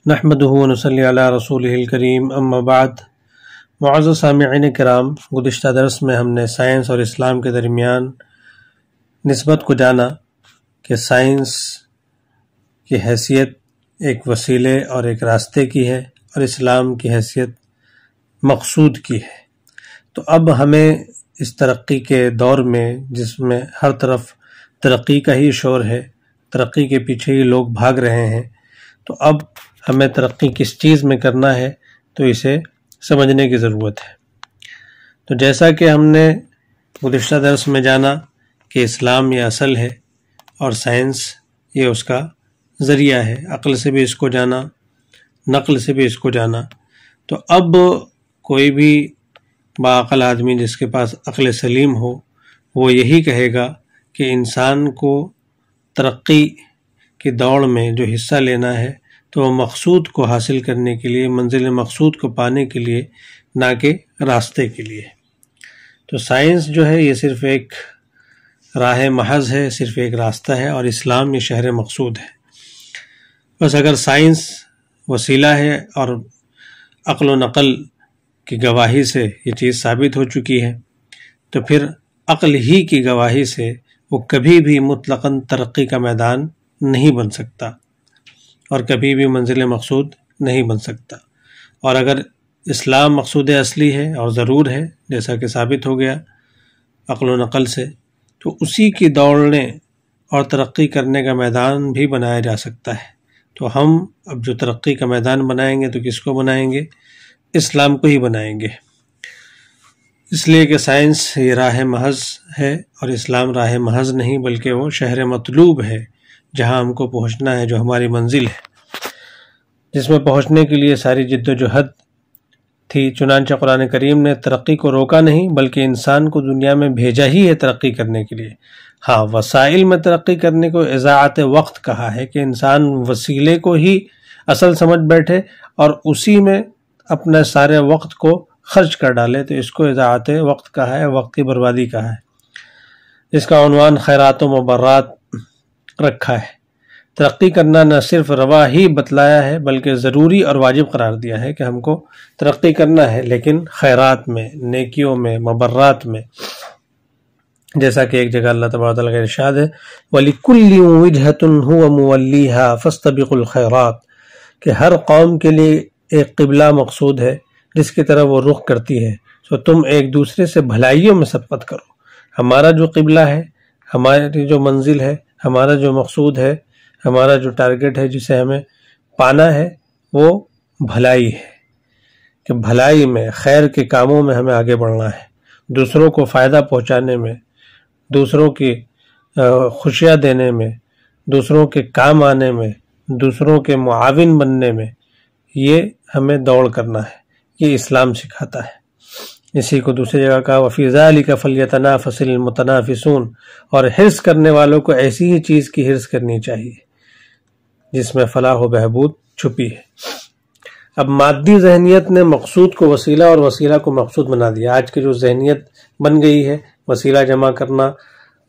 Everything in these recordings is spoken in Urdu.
نحمدہ ونصلی علی رسولہ الکریم اما بعد۔ معزز سامعین کرام، گزشتہ درس میں ہم نے سائنس اور اسلام کے درمیان نسبت کو جانا کہ سائنس کی حیثیت ایک وسیلے اور ایک راستے کی ہے اور اسلام کی حیثیت مقصود کی ہے۔ تو اب ہمیں اس ترقی کے دور میں جس میں ہر طرف ترقی کا ہی شور ہے، ترقی کے پیچھے ہی لوگ بھاگ رہے ہیں، تو اب ہمیں ترقی کس چیز میں کرنا ہے تو اسے سمجھنے کی ضرورت ہے۔ تو جیسا کہ ہم نے گزشتہ درس میں جانا کہ اسلام یہ اصل ہے اور سائنس یہ اس کا ذریعہ ہے، عقل سے بھی اس کو جانا، نقل سے بھی اس کو جانا۔ تو اب کوئی بھی باعقل آدمی جس کے پاس عقل سلیم ہو وہ یہی کہے گا کہ انسان کو ترقی کی دوڑ میں جو حصہ لینا ہے تو وہ مقصود کو حاصل کرنے کے لیے، منزل مقصود کو پانے کے لیے، نہ کہ راستے کے لیے۔ تو سائنس جو ہے یہ صرف ایک راہ محض ہے، صرف ایک راستہ ہے، اور اسلام یہ شہر مقصود ہے۔ بس اگر سائنس وسیلہ ہے اور عقل و نقل کی گواہی سے یہ چیز ثابت ہو چکی ہے تو پھر عقل ہی کی گواہی سے وہ کبھی بھی مطلقاً ترقی کا میدان نہیں بن سکتا اور کبھی بھی منزل مقصود نہیں بن سکتا۔ اور اگر اسلام مقصود اصلی ہے اور ضرور ہے جیسا کہ ثابت ہو گیا عقل و نقل سے، تو اسی کی دوڑنے اور ترقی کرنے کا میدان بھی بنایا جا سکتا ہے۔ تو ہم اب جو ترقی کا میدان بنائیں گے تو کس کو بنائیں گے؟ اسلام کو ہی بنائیں گے، اس لیے کہ سائنس یہ راہ محض ہے اور اسلام راہ محض نہیں بلکہ وہ شہر مطلوب ہے، جہاں ہم کو پہنچنا ہے، جو ہماری منزل ہے، جس میں پہنچنے کے لیے ساری جد و جہد تھی۔ چنانچہ قرآن کریم نے ترقی کو روکا نہیں بلکہ انسان کو دنیا میں بھیجا ہی ہے ترقی کرنے کے لیے۔ ہاں، وسائل میں ترقی کرنے کو اضاعت وقت کہا ہے کہ انسان وسیلے کو ہی اصل سمجھ بیٹھے اور اسی میں اپنے سارے وقت کو خرچ کر ڈالے، تو اس کو اضاعت وقت کہا ہے، وقت کی بربادی کہا ہے۔ اس کا عنوان خیرات و مبرات رکھا ہے۔ ترقی کرنا نہ صرف روا ہی بتلایا ہے بلکہ ضروری اور واجب قرار دیا ہے کہ ہم کو ترقی کرنا ہے، لیکن خیرات میں، نیکیوں میں، مبرات میں، جیسا کہ ایک جگہ اللہ تبارک و تعالیٰ کا ارشاد ہے وَلِكُلِّ وِجْهَةٌ هُوَ مُوَلِّيهَا فَاسْتَبِقُوا الْخَيْرَاتِ، کہ ہر قوم کے لیے ایک قبلہ مقصود ہے جس کی طرف وہ رخ کرتی ہے، تو تم ایک دوسرے سے بھلائیوں میں سبقت کرو۔ ہمارا جو قبلہ ہے، ہماری جو منزل ہے، ہمارا جو مقصود ہے، ہمارا جو ٹارگٹ ہے جسے ہمیں پانا ہے، وہ بھلائی ہے، کہ بھلائی میں، خیر کے کاموں میں ہمیں آگے بڑھنا ہے، دوسروں کو فائدہ پہنچانے میں، دوسروں کی خوشیاں دینے میں، دوسروں کے کام آنے میں، دوسروں کے معاون بننے میں، یہ ہمیں دوڑ کرنا ہے، یہ اسلام سکھاتا ہے۔ اسی کو دوسری جگہ کہا وَفِي ذَلِكَ فَلْيَتَنَافَسِ الْمُتَنَافِسُونَ، اور حرص کرنے والوں کو ایسی ہی چیز کی حرص کرنی چاہیے جس میں فلاح و بہبود چھپی ہے۔ اب مادی ذہنیت نے مقصود کو وسیلہ اور وسیلہ کو مقصود بنا دیا۔ آج کی جو ذہنیت بن گئی ہے، وسیلہ جمع کرنا،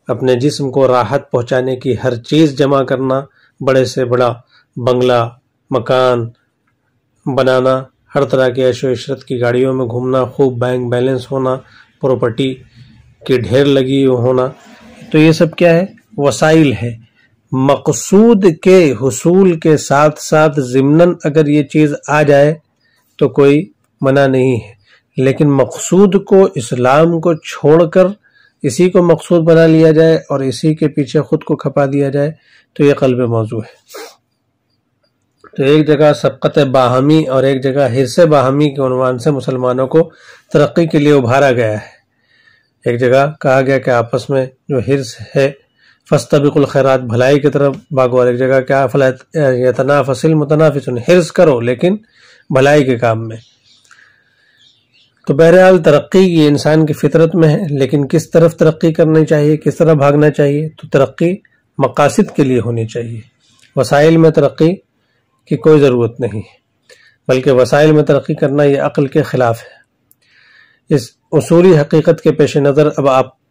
اپنے جسم کو راحت پہنچانے کی ہر چیز جمع کرنا، بڑے سے بڑا بنگلہ، مکان بنانا، ہر طرح کی عیش و عشرت کی گاڑیوں میں گھومنا، خوب بینک بیلنس ہونا، پراپرٹی کی ڈھیر لگی ہونا، تو یہ سب کیا ہے؟ وسائل ہے۔ مقصود کے حصول کے ساتھ ساتھ ضمناً اگر یہ چیز آ جائے تو کوئی منع نہیں ہے، لیکن مقصود کو، اسلام کو چھوڑ کر اسی کو مقصود بنا لیا جائے اور اسی کے پیچھے خود کو کھپا دیا جائے تو یہ قلب موضوع ہے۔ تو ایک جگہ سبقت باہمی اور ایک جگہ حرص باہمی کے عنوان سے مسلمانوں کو ترقی کے لیے ابھارا گیا ہے۔ ایک جگہ کہا گیا کہ آپس میں جو حرص ہے فَاسْتَبِقُوا الْخَيْرَاتِ، بھلائی کی طرف بھاگو، اور ایک جگہ کیا فَلْيَتَنَافَسِ الْمُتَنَافِسُونَ، حرص کرو لیکن بھلائی کے کام میں۔ تو بہرحال ترقی یہ انسان کی فطرت میں ہے، لیکن کس طرف ترقی کرنی چاہیے، کس طرح بھاگنا چاہیے؟ تو ترقی مقاصد کے لیے ہونی چاہیے۔ وسائل میں ترقی کی کوئی ضرورت نہیں، بلکہ وسائل میں ترقی کرنا یہ عقل کے خلاف ہے۔ اس اصولی حقیقت کے پیش نظر اب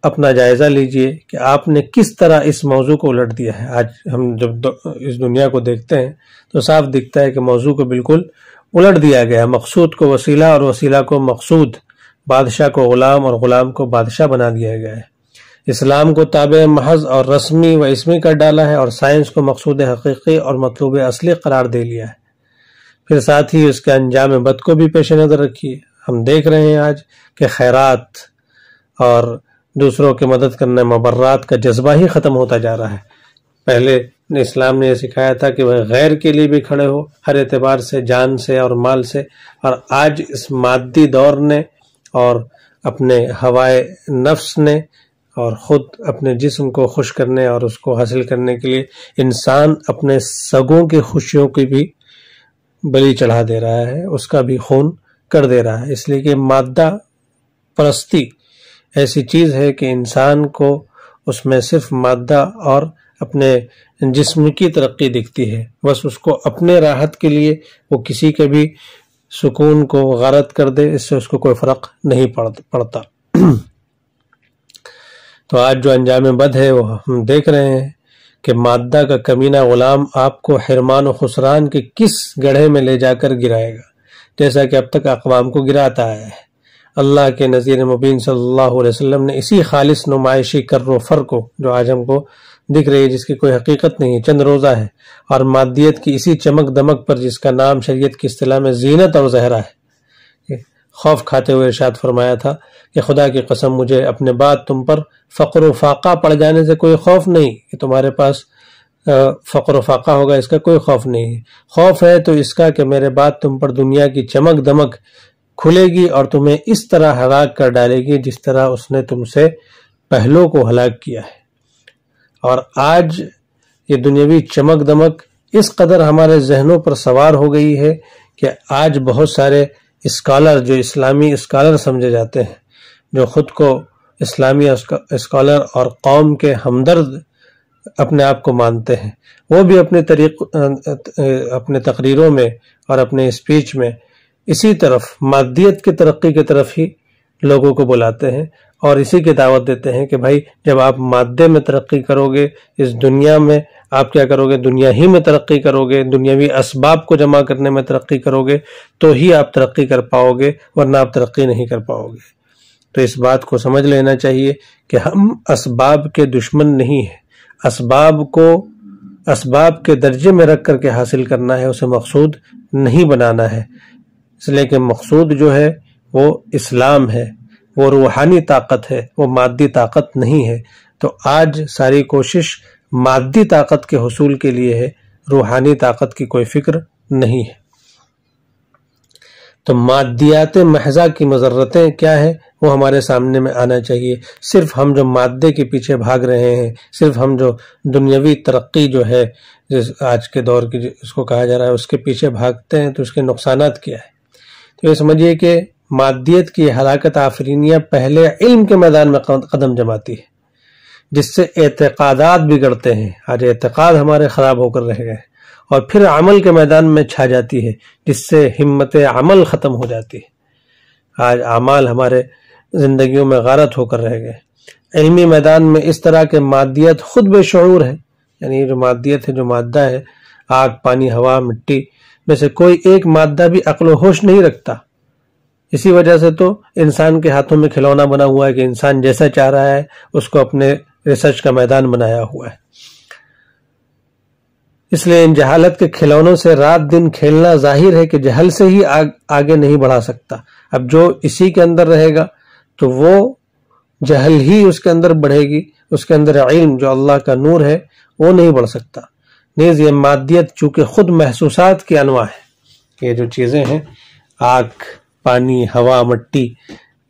اپنا جائزہ لیجئے کہ آپ نے کس طرح اس موضوع کو الٹ دیا ہے۔ آج ہم جب اس دنیا کو دیکھتے ہیں تو صاف دکھتا ہے کہ موضوع کو بالکل الٹ دیا گیا ہے۔ مقصود کو وسیلہ اور وسیلہ کو مقصود، بادشاہ کو غلام اور غلام کو بادشاہ بنا دیا گیا ہے۔ اسلام کو تابع محض اور رسمی و اسمی کر ڈالا ہے، اور سائنس کو مقصود حقیقی اور مطلوب اصلی قرار دے لیا ہے۔ پھر ساتھ ہی اس کے انجام بد کو بھی پیش نظر رکھیے۔ ہم دیکھ رہے ہیں آج کہ خیرات اور دوسروں کی مدد کرنے مبرات کا جذبہ ہی ختم ہوتا جا رہا ہے۔ پہلے اسلام نے یہ سکھایا تھا کہ وہ غیر کے لیے بھی کھڑے ہو، ہر اعتبار سے، جان سے اور مال سے، اور آج اس مادی دور نے اور اپنے ہوائے نفس نے اور خود اپنے جسم کو خوش کرنے اور اس کو حاصل کرنے کے لیے انسان اپنے سگوں کی خوشیوں کی بھی بلی چڑھا دے رہا ہے، اس کا بھی خون کر دے رہا ہے۔ اس لیے کہ مادہ پرستی ایسی چیز ہے کہ انسان کو اس میں صرف مادہ اور اپنے جسم کی ترقی دکھتی ہے، بس اس کو اپنے راحت کے لیے وہ کسی کے بھی سکون کو غارت کر دے، اس سے اس کو کوئی فرق نہیں پڑتا۔ تو آج جو انجام بد ہے وہ ہم دیکھ رہے ہیں کہ مادہ کا کمینہ غلام آپ کو حرمان و خسران کے کس گڑھے میں لے جا کر گرائے گا، جیسا کہ اب تک اقوام کو گراتا آیا ہے۔ اللہ کے نذیر مبین صلی اللہ علیہ وسلم نے اسی خالص نمائشی کر و فر کو جو آج ہم کو دکھ رہی ہے، جس کی کوئی حقیقت نہیں، چند روزہ ہے، اور مادیت کی اسی چمک دمک پر جس کا نام شریعت کی اصطلاح میں زینت اور زہرہ ہے، خوف کھاتے ہوئے ارشاد فرمایا تھا کہ خدا کی قسم مجھے اپنے بعد تم پر فقر و فاقہ پڑ جانے سے کوئی خوف نہیں، کہ تمہارے پاس فقر و فاقہ ہوگا، اس کا کوئی خوف نہیں ہے۔ خوف ہے تو اس کا کہ میرے بعد تم پر دنیا کی چمک دمک کھلے گی اور تمہیں اس طرح ہلاک کر ڈالے گی جس طرح اس نے تم سے پہلوں کو ہلاک کیا ہے۔ اور آج یہ دنیاوی چمک دمک اس قدر ہمارے ذہنوں پر سوار ہو گئی ہے کہ آج بہت سارے اسکالر جو اسلامی اسکالر سمجھے جاتے ہیں، جو خود کو اسلامی اسکالر اور قوم کے ہمدرد اپنے آپ کو مانتے ہیں، وہ بھی اپنے تقریروں میں اور اپنے اسپیچ میں اسی طرف مادیت کی ترقی کی طرف ہی لوگوں کو بلاتے ہیں، اور اسی کی دعوت دیتے ہیں کہ بھائی جب آپ مادے میں ترقی کرو گے، اس دنیا میں آپ کیا کرو گے، دنیا ہی میں ترقی کرو گے، دنیاوی اسباب کو جمع کرنے میں ترقی کرو گے تو ہی آپ ترقی کر پاؤ گے، ورنہ آپ ترقی نہیں کر پاؤ گے۔ تو اس بات کو سمجھ لینا چاہیے کہ ہم اسباب کے دشمن نہیں ہیں، اسباب کو اسباب کے درجے میں رکھ کر کے حاصل کرنا ہے، اسے مقصود نہیں بنانا ہے، اس لیے کہ مقصود جو ہے وہ اسلام ہے، وہ روحانی طاقت ہے، وہ مادی طاقت نہیں ہے۔ تو آج ساری کوشش مادی طاقت کے حصول کے لیے ہے، روحانی طاقت کی کوئی فکر نہیں ہے۔ تو مادیات محضہ کی مضرتیں کیا ہیں وہ ہمارے سامنے میں آنا چاہیے۔ صرف ہم جو مادے کے پیچھے بھاگ رہے ہیں، صرف ہم جو دنیاوی ترقی جو ہے آج کے دور کی اس کو کہا جا رہا ہے اس کے پیچھے بھاگتے ہیں، تو اس کے نقصانات کیا ہے؟ تو یہ سمجھیے کہ مادیت کی ہلاکت آفرینیہ پہلے علم کے میدان میں قدم جماتی ہے، جس سے اعتقادات بگڑتے ہیں، آج اعتقاد ہمارے خراب ہو کر رہ گئے، اور پھر عمل کے میدان میں چھا جاتی ہے، جس سے ہمت عمل ختم ہو جاتی ہے۔ آج اعمال ہمارے زندگیوں میں غارت ہو کر رہ گئے۔ علمی میدان میں اس طرح کے مادیت خود بے شعور ہے، یعنی جو مادیت ہے، جو مادہ ہے، آگ، پانی، ہوا، مٹی میں سے کوئی ایک مادہ بھی عقل و ہوش نہیں رکھتا۔ اسی وجہ سے تو انسان کے ہاتھوں میں کھلونا بنا ہوا ہے کہ انسان جیسا چاہ رہا ہے اس کو اپنے ریسرچ کا میدان بنایا ہوا ہے۔ اس لیے ان جہالت کے کھلونوں سے رات دن کھیلنا ظاہر ہے کہ جہل سے ہی آگے نہیں بڑھا سکتا۔ اب جو اسی کے اندر رہے گا تو وہ جہل ہی اس کے اندر بڑھے گی، اس کے اندر علم جو اللہ کا نور ہے وہ نہیں بڑھ سکتا۔ نیز یہ مادیت چونکہ خود محسوسات کی انواع ہے، یہ جو چیزیں ہیں آگ، پانی، ہوا، مٹی،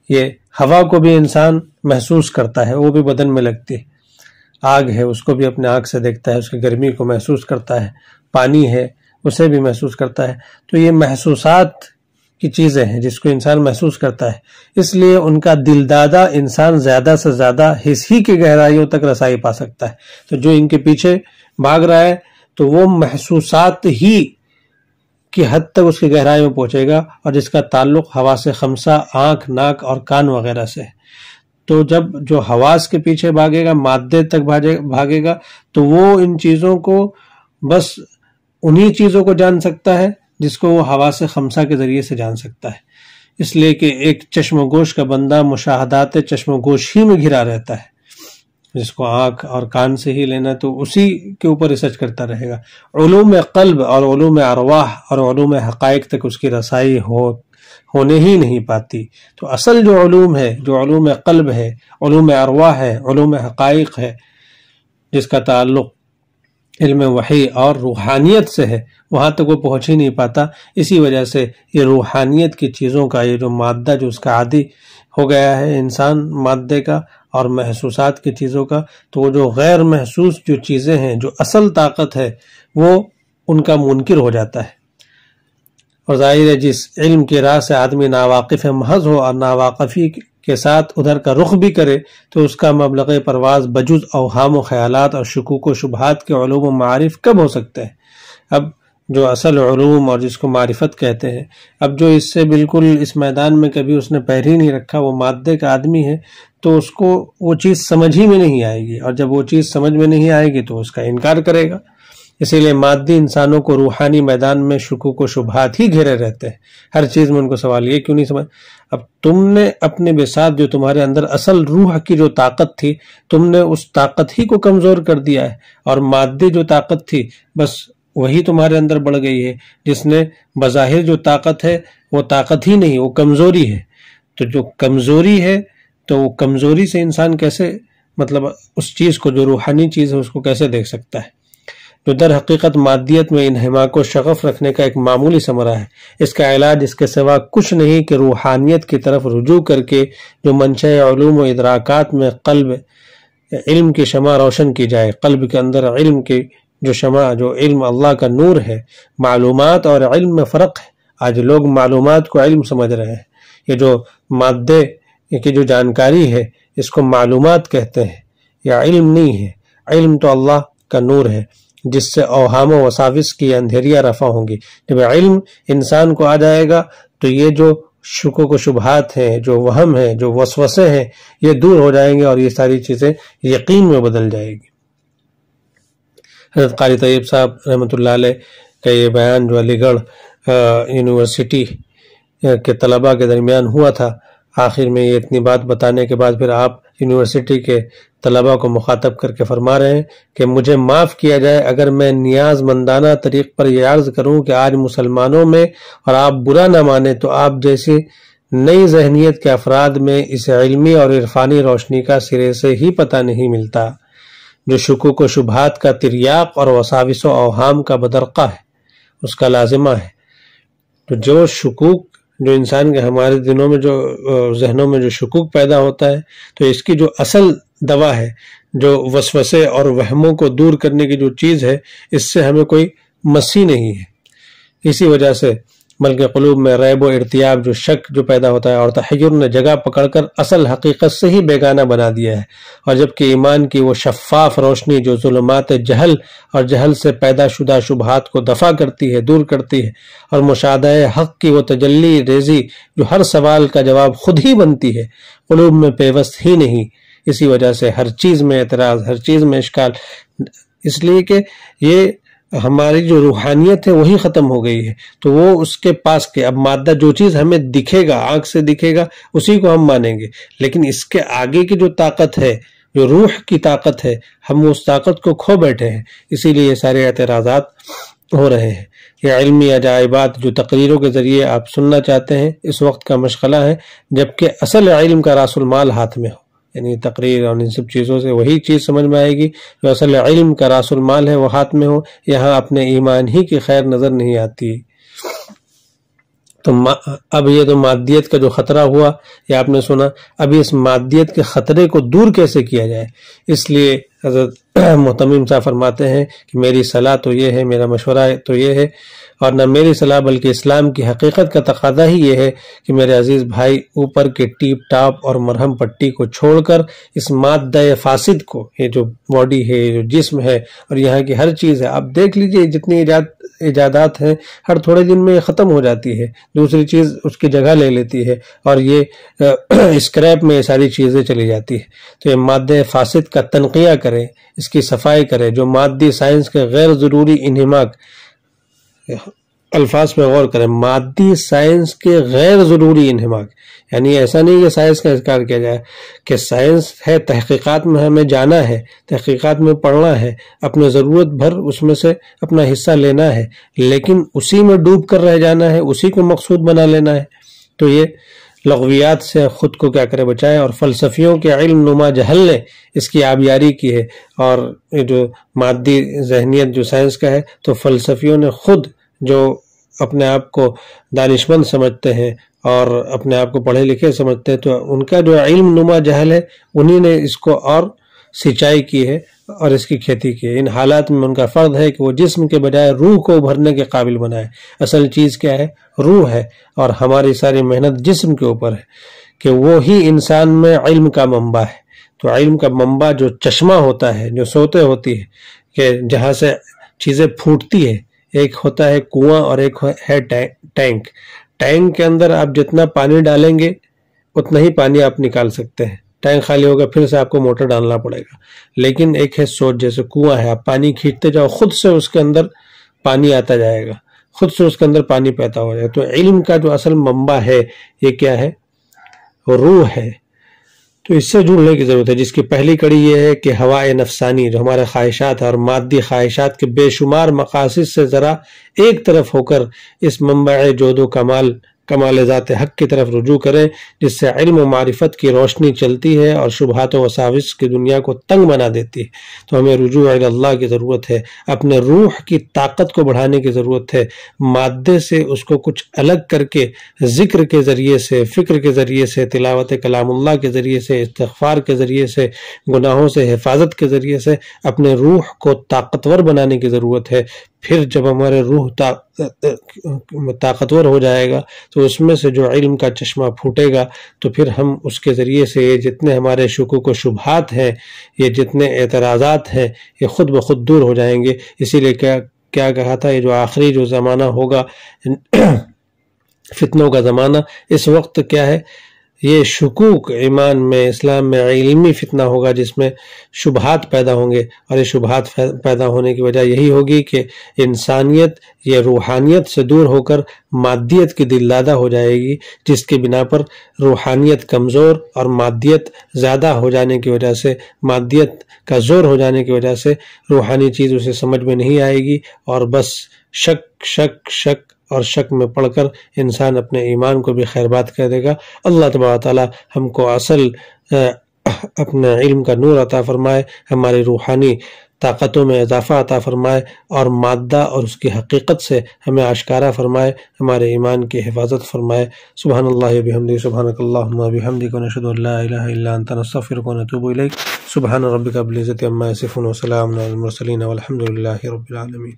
یہ ہوا کو بھی انسان محسوس کرتا ہے، وہ بھی بدن میں لگتی ہے۔ آگ ہے، اس کو بھی اپنے آنکھ سے دیکھتا ہے، اس کی گرمی کو محسوس کرتا ہے۔ پانی ہے، اسے بھی محسوس کرتا ہے۔ تو یہ محسوسات کی چیزیں ہیں جس کو انسان محسوس کرتا ہے، اس لیے ان کا دل دادا انسان زیادہ سے زیادہ حس ہی کی گہرائیوں تک رسائی پا سکتا ہے۔ تو جو ان کے پیچھے بھاگ رہا ہے تو وہ محسوسات ہی کی حد تک اس کی گہرائی میں پہنچے گا، اور جس کا تعلق حواس خمسہ، آنکھ، ناک اور کان وغیرہ سے ہے۔ تو جب جو حواس کے پیچھے بھاگے گا، مادے تک بھاگے گا، تو وہ ان چیزوں کو بس انہی چیزوں کو جان سکتا ہے جس کو وہ حواس خمسہ کے ذریعے سے جان سکتا ہے۔ اس لیے کہ ایک چشم و گوش کا بندہ مشاہدات چشم و گوش ہی میں گھرا رہتا ہے، جس کو آنکھ اور کان سے ہی لینا تو اسی کے اوپر ریسرچ کرتا رہے گا۔ علوم قلب اور علوم ارواح اور علوم حقائق تک اس کی رسائی ہونے ہی نہیں پاتی۔ تو اصل جو علوم ہے، جو علوم قلب ہے، علوم ارواح ہے، علوم حقائق ہے، جس کا تعلق علم وحی اور روحانیت سے ہے، وہاں تک وہ پہنچ ہی نہیں پاتا۔ اسی وجہ سے یہ روحانیت کی چیزوں کا، یہ جو مادہ جو اس کا عادی ہو گیا ہے انسان مادے کا اور محسوسات کی چیزوں کا، تو وہ جو غیر محسوس جو چیزیں ہیں، جو اصل طاقت ہے، وہ ان کا منکر ہو جاتا ہے۔ اور ظاہر ہے جس علم کی راہ سے آدمی ناواقف محض ہو اور ناواقفی کے ساتھ ادھر کا رخ بھی کرے، تو اس کا مبلغ پرواز بجز اوہام و خیالات اور شکوک و شبہات کے علوم و معارف کب ہو سکتے ہیں؟ اب جو اصل علوم اور جس کو معرفت کہتے ہیں، اب جو اس سے بالکل اس میدان میں کبھی اس نے پیر ہی نہیں رکھا، وہ مادے کا آدمی ہے، تو اس کو وہ چیز سمجھ ہی میں نہیں آئے گی، اور جب وہ چیز سمجھ میں نہیں آئے گی تو اس کا انکار کرے گا۔ اسی لیے مادی انسانوں کو روحانی میدان میں شکوک و شبہات ہی گھیرے رہتے ہیں۔ ہر چیز میں ان کو سوال یہ کیوں نہیں سمجھ، اب تم نے اپنے بساط جو تمہارے اندر اصل روح کی جو طاقت تھی، تم نے اس طاقت ہی کو کمزور کر دیا ہے، اور مادی جو طاقت تھی بس وہی تمہارے اندر بڑھ گئی ہے، جس نے بظاہر جو طاقت ہے وہ طاقت ہی نہیں، وہ کمزوری ہے۔ تو جو کمزوری ہے تو وہ کمزوری سے انسان کیسے مطلب اس چیز کو جو روحانی چیز ہے اس کو کیسے دیکھ سکتا ہے؟ جو در حقیقت مادیت میں انہماک و شغف رکھنے کا ایک معمولی ثمرہ ہے۔ اس کا علاج اس کے سوا کچھ نہیں کہ روحانیت کی طرف رجوع کر کے جو منشأ علوم و ادراکات میں قلب علم کی شمع روشن کی جائے۔ قلب کے اندر علم کی جو شمع، جو علم اللہ کا نور ہے۔ معلومات اور علم میں فرق ہے۔ آج لوگ معلومات کو علم سمجھ رہے ہیں۔ یہ جو مادے کی جو جانکاری ہے اس کو معلومات کہتے ہیں، یا علم نہیں ہے۔ علم تو اللہ کا نور ہے جس سے اوہام و وساوس کی اندھیریاں رفع ہوں گی۔ جب علم انسان کو آ جائے گا تو یہ جو شکوک و شبہات ہیں، جو وہم ہیں، جو وسوسے ہیں، یہ دور ہو جائیں گے اور یہ ساری چیزیں یقین میں بدل جائے گی۔ حضرت قاری طیب صاحب رحمۃ اللہ علیہ کا یہ بیان جو علی گڑھ یونیورسٹی کے طلباء کے درمیان ہوا تھا، آخر میں یہ اتنی بات بتانے کے بعد پھر آپ یونیورسٹی کے طلباء کو مخاطب کر کے فرما رہے ہیں کہ مجھے معاف کیا جائے اگر میں نیاز مندانہ طریق پر یہ عرض کروں کہ آج مسلمانوں میں، اور آپ برا نہ مانیں تو آپ جیسی نئی ذہنیت کے افراد میں اس علمی اور عرفانی روشنی کا سرے سے ہی پتہ نہیں ملتا، جو شکوک و شبہات کا تریاق اور وساوس و اوہام کا بدرقہ ہے، اس کا لازمہ ہے۔ تو جو شکوک جو انسان کے ہمارے دنوں میں جو ذہنوں میں جو شکوک پیدا ہوتا ہے، تو اس کی جو اصل دوا ہے، جو وسوسے اور وہموں کو دور کرنے کی جو چیز ہے، اس سے ہمیں کوئی مسی نہیں ہے۔ اسی وجہ سے بلکہ قلوب میں ریب و ارتیاب جو شک جو پیدا ہوتا ہے، اور تحیر نے جگہ پکڑ کر اصل حقیقت سے ہی بیگانہ بنا دیا ہے، اور جبکہ ایمان کی وہ شفاف روشنی جو ظلمات جہل اور جہل سے پیدا شدہ شبہات کو دفع کرتی ہے، دور کرتی ہے، اور مشاہدہ حق کی وہ تجلی ریزی جو ہر سوال کا جواب خود ہی بنتی ہے، قلوب میں پیوست ہی نہیں۔ اسی وجہ سے ہر چیز میں اعتراض، ہر چیز میں اشکال، اس لیے کہ یہ ہماری جو روحانیت ہے وہی ختم ہو گئی ہے۔ تو وہ اس کے پاس کے اب مادہ جو چیز ہمیں دکھے گا، آنکھ سے دکھے گا، اسی کو ہم مانیں گے، لیکن اس کے آگے کی جو طاقت ہے، جو روح کی طاقت ہے، ہم اس طاقت کو کھو بیٹھے ہیں۔ اسی لیے یہ سارے اعتراضات ہو رہے ہیں۔ یہ علمی عجائبات جو تقریروں کے ذریعے آپ سننا چاہتے ہیں، اس وقت کا مشغلہ ہے جبکہ اصل علم کا راس المال ہاتھ میں ہو، یعنی تقریر اور ان سب چیزوں سے وہی چیز سمجھ میں آئے گی جو اصل علم کا راس المال ہے، وہ ہاتھ میں ہو۔ یہاں اپنے ایمان ہی کی خیر نظر نہیں آتی۔ تو اب یہ تو مادیت کا جو خطرہ ہوا، یہ آپ نے سنا، اب اس مادیت کے خطرے کو دور کیسے کیا جائے؟ اس لیے حضرت محتمم صاحب فرماتے ہیں کہ میری صلاح تو یہ ہے، میرا مشورہ تو یہ ہے، اور نہ میری صلاح بلکہ اسلام کی حقیقت کا تقاضا ہی یہ ہے کہ میرے عزیز بھائی، اوپر کے ٹیپ ٹاپ اور مرہم پٹی کو چھوڑ کر اس مادہ فاسد کو، یہ جو باڈی ہے، جو جسم ہے، اور یہاں کی ہر چیز ہے، آپ دیکھ لیجئے جتنی ایجاد ایجادات ہیں ہر تھوڑے دن میں ختم ہو جاتی ہے، دوسری چیز اس کی جگہ لے لیتی ہے اور یہ اسکریپ میں یہ ساری چیزیں چلی جاتی ہے۔ تو یہ مادہ فاسد کا تنقیہ کرے، اس کی صفائی کرے، جو مادی سائنس کے غیر ضروری انہماک، الفاظ پہ غور کریں، مادی سائنس کے غیر ضروری انہماک، یعنی ایسا نہیں کہ سائنس کا انکار کیا جائے، کہ سائنس ہے، تحقیقات میں ہمیں جانا ہے، تحقیقات میں پڑھنا ہے، اپنے ضرورت بھر اس میں سے اپنا حصہ لینا ہے، لیکن اسی میں ڈوب کر رہ جانا ہے، اسی کو مقصود بنا لینا ہے، تو یہ لغویات سے خود کو کیا کرے بچائے۔ اور فلسفیوں کے علم نما جہل نے اس کی آبیاری کی ہے، اور یہ جو مادی ذہنیت جو سائنس کا ہے، تو فلسفیوں نے خود جو اپنے آپ کو دانشمند سمجھتے ہیں اور اپنے آپ کو پڑھے لکھے سمجھتے ہیں، تو ان کا جو علم نما جہل ہے، انہی نے اس کو اور سچائی کی ہے اور اس کی کھیتی کی ہے۔ ان حالات میں ان کا فرض ہے کہ وہ جسم کے بجائے روح کو ابھرنے کے قابل بنائے۔ اصل چیز کیا ہے؟ روح ہے، اور ہماری ساری محنت جسم کے اوپر ہے کہ وہی انسان میں علم کا منبع ہے۔ تو علم کا منبع جو چشمہ ہوتا ہے، جو سوتے ہوتی ہے، کہ جہاں سے چیزیں پھوٹتی ہے، ایک ہوتا ہے کنواں اور ایک ہے ٹینک۔ ٹینک کے اندر آپ جتنا پانی ڈالیں گے اتنا ہی پانی آپ نکال سکتے ہیں، ٹینک خالی ہوگا پھر سے آپ کو موٹر ڈالنا پڑے گا۔ لیکن ایک ہے سوچ، جیسے کنواں ہے، آپ پانی کھینچتے جاؤ، خود سے اس کے اندر پانی آتا جائے گا، خود سے اس کے اندر پانی پیدا ہو جائے گا۔ تو علم کا جو اصل منبع ہے یہ کیا ہے؟ روح ہے۔ تو اس سے جڑنے کی ضرورت ہے، جس کی پہلی کڑی یہ ہے کہ ہوائے نفسانی جو ہمارے خواہشات اور مادی خواہشات کے بے شمار مقاصد سے ذرا ایک طرف ہو کر اس منبع جود و کمال ذات حق کی طرف رجوع کریں، جس سے علم و معرفت کی روشنی چلتی ہے اور شبہات و وساوس کی دنیا کو تنگ بنا دیتی ہے۔ تو ہمیں رجوع الی اللہ کی ضرورت ہے، اپنے روح کی طاقت کو بڑھانے کی ضرورت ہے، مادے سے اس کو کچھ الگ کر کے ذکر کے ذریعے سے، فکر کے ذریعے سے، تلاوت کلام اللہ کے ذریعے سے، استغفار کے ذریعے سے، گناہوں سے حفاظت کے ذریعے سے اپنے روح کو طاقتور بنانے کی ضرورت ہے۔ پھر جب ہمارے روح طاقتور ہو جائے گا تو اس میں سے جو علم کا چشمہ پھوٹے گا، تو پھر ہم اس کے ذریعے سے یہ جتنے ہمارے شکوک و شبہات ہیں، یہ جتنے اعتراضات ہیں، یہ خود بخود دور ہو جائیں گے۔ اسی لیے کیا کہا تھا، یہ جو آخری جو زمانہ ہوگا فتنوں کا زمانہ، اس وقت کیا ہے، یہ شکوک ایمان میں، اسلام میں علمی فتنہ ہوگا، جس میں شبہات پیدا ہوں گے، اور یہ شبہات پیدا ہونے کی وجہ یہی ہوگی کہ انسانیت یہ روحانیت سے دور ہو کر مادیت کی دل دادہ ہو جائے گی، جس کے بنا پر روحانیت کمزور اور مادیت زیادہ ہو جانے کی وجہ سے، مادیت کا زور ہو جانے کی وجہ سے روحانی چیز اسے سمجھ میں نہیں آئے گی، اور بس شک اور شک میں پڑھ کر انسان اپنے ایمان کو بھی خیربات کر دے گا۔ اللہ تبارک تعالی ہم کو اصل اپنے علم کا نور عطا فرمائے، ہماری روحانی طاقتوں میں اضافہ عطا فرمائے، اور مادہ اور اس کی حقیقت سے ہمیں آشکارا فرمائے، ہمارے ایمان کی حفاظت فرمائے۔ سبحان اللہ بحمدہ، سبحانک اللہم وبحمدک، ونشہد ان لا الہ الا انت، نستغفرک ونتوب الیک۔ سبحان ربک رب العزۃ عما یصفون، وسلام علی المرسلین، والحمد للہ رب العالمین۔